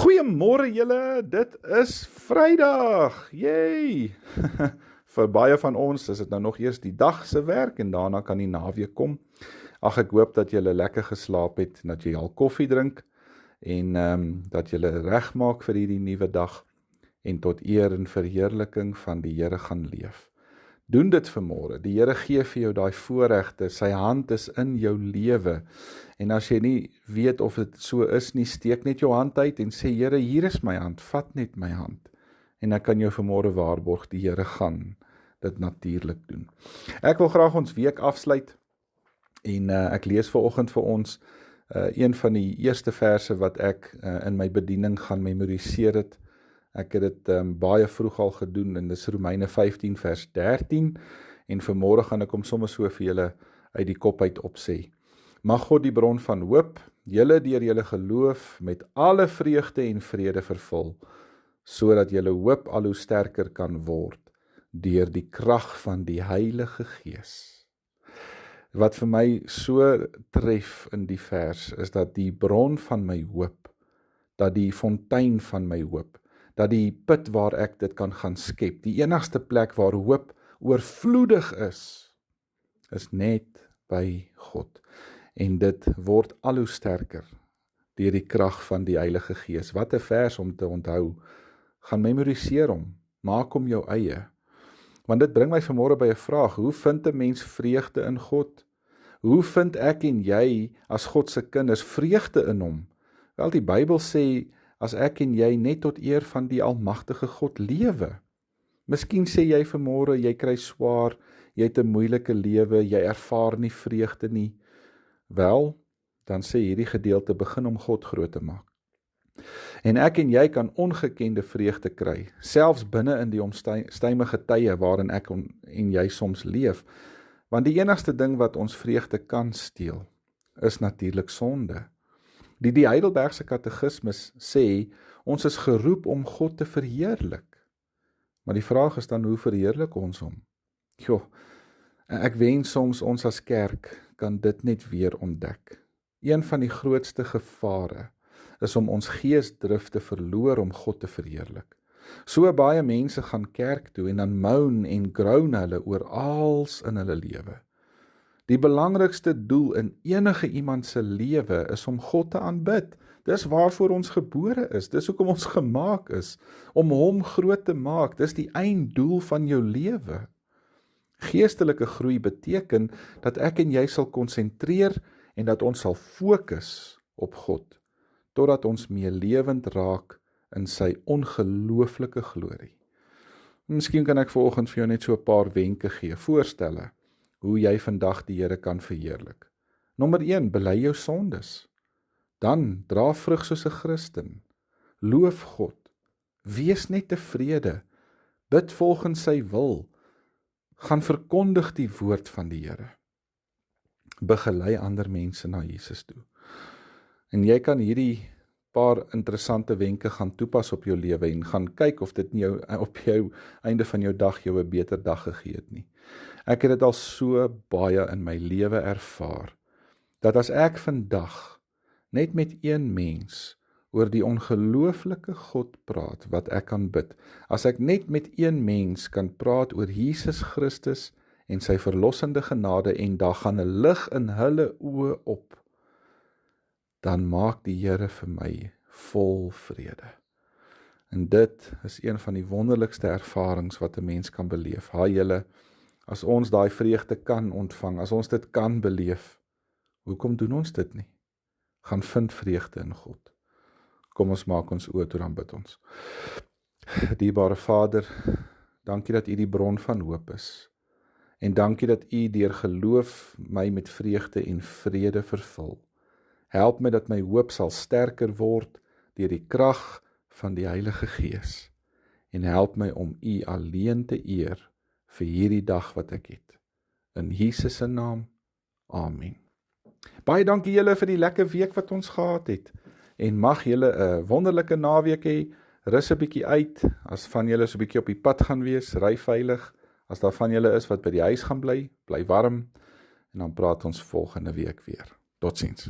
Goeiemôre julle, dit is Vrydag, yay! Vir baie van ons is dit nou nog eers die dag se werk en daarna kan die naweek kom. Ag, ek hoop dat julle lekker geslaap het, dat jy al koffie drink en dat julle regmaak vir hierdie nuwe dag en tot eer en verheerliking van die Here gaan leef. Doen dit vanmôre. Die Here gee vir jou daai voorregte, sy hand is in jou lewe. En as jy nie weet of dit so is nie, steek net jou hand uit en sê, Here, hier is my hand, vat net my hand. En ek kan jou vanmôre waarborg, die Here gaan dit natuurlik doen. Ek wil graag ons week afsluit en ek lees vanoggend vir ons een van die eerste verse wat ek in my bediening gaan memoriseer het. Ek het dit baie vroeg al gedoen en dis Romeine 15 vers 13 en vanmôre gaan ek hom sommer so vir julle uit die kop uit opsê. Mag God die bron van hoop, julle deur julle geloof met alle vreugde en vrede vervul, sodat julle hoop al hoe sterker kan word deur die krag van die Heilige Gees. Wat vir my so tref in die vers is dat die bron van my hoop, dat die fontein van my hoop, dat die put waar ek dit kan gaan skep, die enigste plek waar hoop oorvloedig is net by God. En dit word al hoe sterker deur die krag van die Heilige Gees. Wat 'n vers om te onthou. Gaan memoriseer hom, maak hom jou eie. Want dit bring my vanmôre by 'n vraag, hoe vind 'n mens vreugde in God? Hoe vind ek en jy as God se kinders vreugde in hom? Wel, die Bybel sê, as ek en jy net tot eer van die almagtige God lewe. Miskien sê jy vanmôre, jy kry swaar, jy het 'n moeilike lewe, jy ervaar nie vreugde nie. Wel, dan sê hierdie gedeelte begin om God groot te maak. En ek en jy kan ongekende vreugde kry, selfs binne in die onstuimige tye waarin ek en jy soms leef. Want die enigste ding wat ons vreugde kan steel, is natuurlik sonde. Die Heidelbergse Katekismus sê, ons is geroep om God te verheerlik. Maar die vraag is dan, hoe verheerlik ons hom? Ek wens soms ons as kerk kan dit net weer ontdek. Een van die grootste gevare is om ons geesdrif te verloor om God te verheerlik. So baie mense gaan kerk toe en dan moan en groan hulle oor alles in hulle lewe. Die belangrikste doel in enige iemand se lewe is om God te aanbid. Dis waarvoor ons gebore is, dis hoekom ons gemaak is, om hom groot te maak. Dis die einddoel van jou lewe. Geestelike groei beteken dat ek en jy sal konsentreer en dat ons sal fokus op God, totdat ons meer lewend raak in sy ongelooflike glorie. Miskien kan ek vanoggend vir jou net so 'n paar wenke gee, voorstelle, hoe jy vandag die Here kan verheerlik. Nommer 1, bely jou sondes. Dan, dra vrug soos 'n Christen. Loof God. Wees net tevrede. Bid volgens sy wil. Gaan verkondig die woord van die Here. Begelei ander mense na Jesus toe. En jy kan hierdie paar interessante wenke gaan toepas op jou lewe en gaan kyk of dit nie op jou einde van jou dag jou 'n beter dag gegee het nie. Ek het dit al so baie in my lewe ervaar, dat as ek vandag net met een mens oor die ongelooflike God praat wat ek kan bid, as ek net met een mens kan praat oor Jesus Christus en sy verlossende genade en daar gaan 'n lig in hulle oë op, dan maak die Here vir my vol vrede. En dit is een van die wonderlikste ervarings wat 'n mens kan beleef. Julle, as ons daai vreugde kan ontvang, as ons dit kan beleef, hoekom doen ons dit nie? Gaan vind vreugde in God. Kom ons maak ons oë toe, dan bid ons. Dierbare Vader, dankie dat U die bron van hoop is. En dankie dat U deur geloof my met vreugde en vrede vervul. Help my dat my hoop sal sterker word deur die krag van die Heilige Gees. En help my om U alleen te eer vir hierdie dag wat ek het. In Jesus se naam, amen. Baie dankie julle vir die lekker week wat ons gehad het. En mag julle 'n wonderlike naweek hê. Rus 'n bietjie uit. As van julle so 'n bietjie op die pad gaan wees, ry veilig. As daar van julle is wat by die huis gaan bly, bly warm. En dan praat ons volgende week weer. Totsiens.